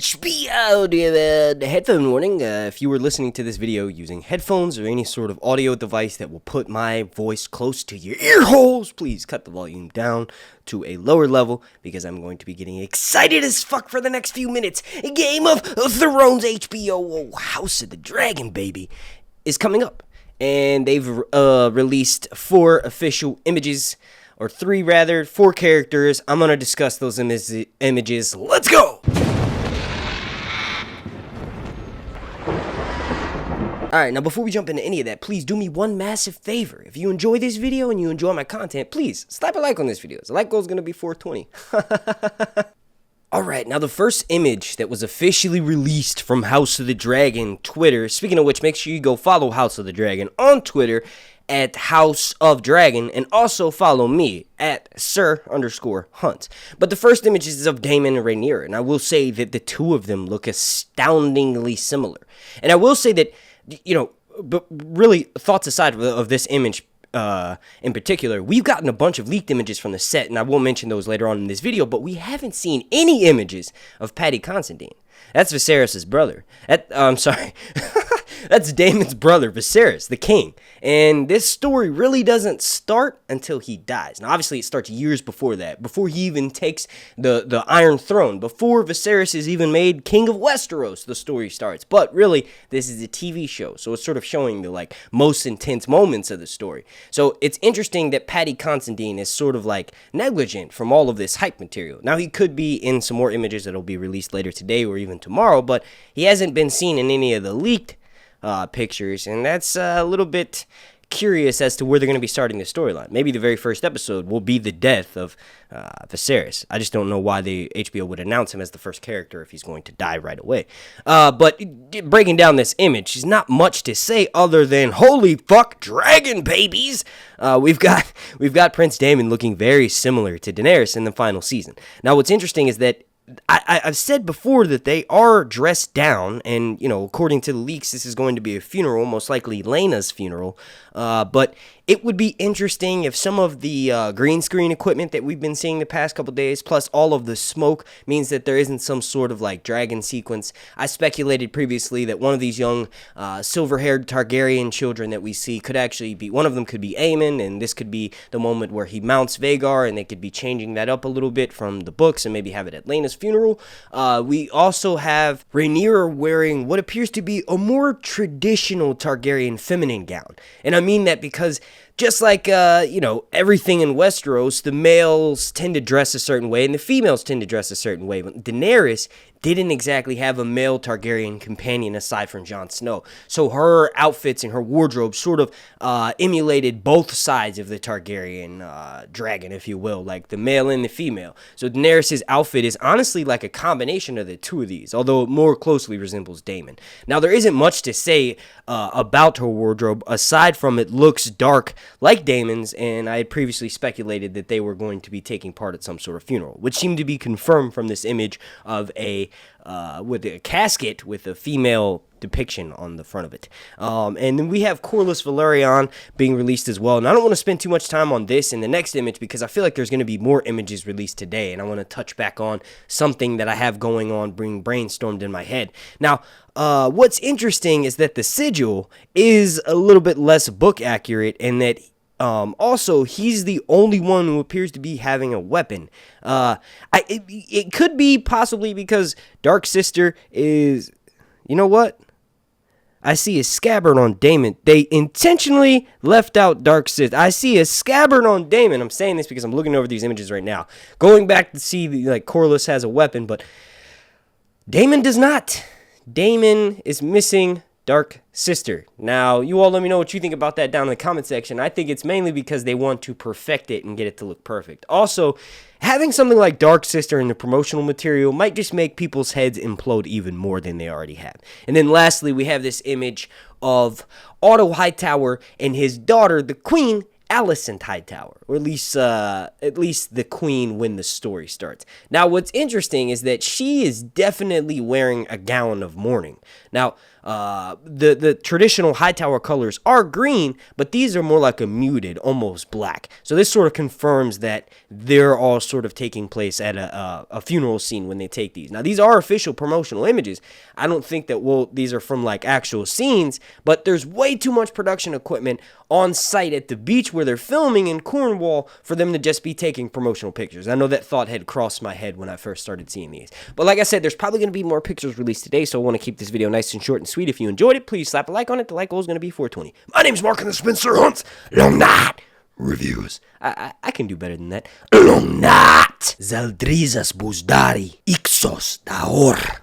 HBO, the headphone warning. If you were listening to this video using headphones or any sort of audio device that will put my voice close to your ear holes, please cut the volume down to a lower level because I'm going to be getting excited as fuck for the next few minutes. Game of Thrones HBO House of the Dragon, baby, is coming up. And they've released 4 official images, or 3 rather, 4 characters. I'm going to discuss those images. Let's go! Alright, now before we jump into any of that, please do me one massive favor. If you enjoy this video and you enjoy my content, please slap a like on this video. The like goal is going to be 420. Alright, now the first image that was officially released from House of the Dragon Twitter, speaking of which, make sure you go follow House of the Dragon on Twitter at House of Dragon, and also follow me at Sir_Hunt. But the first image is of Daemon and Rhaenyra, and I will say that the two of them look astoundingly similar. And I will say that, you know, but really, thoughts aside of this image in particular, we've gotten a bunch of leaked images from the set, and I will mention those later on in this video, but we haven't seen any images of Paddy Considine. That's Viserys' brother. I'm sorry. That's Daemon's brother, Viserys, the king. And this story really doesn't start until he dies. Now, obviously, it starts years before that, before he even takes the Iron Throne, before Viserys is even made King of Westeros, the story starts. But really, this is a TV show, so it's sort of showing the most intense moments of the story. So it's interesting that Paddy Considine is sort of negligent from all of this hype material. Now, he could be in some more images that'll be released later today or even tomorrow, but he hasn't been seen in any of the leaked pictures, and that's a little bit curious as to where they're going to be starting the storyline. Maybe the very first episode will be the death of Viserys. I just don't know why the HBO would announce him as the first character if he's going to die right away. But breaking down this image, there's not much to say other than holy fuck, dragon babies. We've got Prince Daemon looking very similar to Daenerys in the final season. Now, what's interesting is that I've said before that they are dressed down, and, you know, according to the leaks, this is going to be a funeral, most likely Laena's funeral, but it would be interesting if some of the green screen equipment that we've been seeing the past couple days, plus all of the smoke, means that there isn't some sort of dragon sequence. I speculated previously that one of these young silver-haired Targaryen children that we see could actually be, one of them could be Aemon, and this could be the moment where he mounts Vhagar, and they could be changing that up a little bit from the books and maybe have it at Laena's funeral. We also have Rhaenyra wearing what appears to be a more traditional Targaryen feminine gown, and I mean that because just like, you know, everything in Westeros, the males tend to dress a certain way and the females tend to dress a certain way. But Daenerys didn't exactly have a male Targaryen companion aside from Jon Snow. So her outfits and her wardrobe sort of emulated both sides of the Targaryen dragon, if you will, like the male and the female. So Daenerys' outfit is honestly like a combination of the two of these, although it more closely resembles Daemon. Now, there isn't much to say about her wardrobe aside from it looks dark like Daemon's, and I had previously speculated that they were going to be taking part at some sort of funeral, which seemed to be confirmed from this image of with a casket with a female depiction on the front of it. And then we have Corlys Velaryon being released as well, and I don't want to spend too much time on this in the next image because I feel like there's going to be more images released today, and I want to touch back on something that I have going on being brainstormed in my head. Now, what's interesting is that the sigil is a little bit less book accurate, and that also, he's the only one who appears to be having a weapon. It could be possibly because Dark Sister is... You know what? I see a scabbard on Daemon. They intentionally left out Dark Sister. I see a scabbard on Daemon. I'm saying this because I'm looking over these images right now. Going back to see, Corlys has a weapon, but Daemon does not. Daemon is missing Dark Sister. Now, you all let me know what you think about that down in the comment section. I think it's mainly because they want to perfect it and get it to look perfect. Also, having something like Dark Sister in the promotional material might just make people's heads implode even more than they already have. And then lastly, we have this image of Otto Hightower and his daughter, the Queen, Alicent Hightower, or at least the queen when the story starts. Now, what's interesting is that she is definitely wearing a gown of mourning. Now, The traditional Hightower colors are green, but these are more like a muted, almost black. So this sort of confirms that they're all sort of taking place at a funeral scene when they take these. Now, these are official promotional images. I don't think that, well, these are from like actual scenes, but there's way too much production equipment on site at the beach where they're filming in Cornwall for them to just be taking promotional pictures. I know that thought had crossed my head when I first started seeing these. But like I said, there's probably going to be more pictures released today, so I want to keep this video nice and short and sweet. If you enjoyed it, please slap a like on it. The like goal is going to be 420. My name's Mark and the Spencer Hunts. Long night reviews. I can do better than that. Long night. Zaldrizas buzdari. Ixos daor.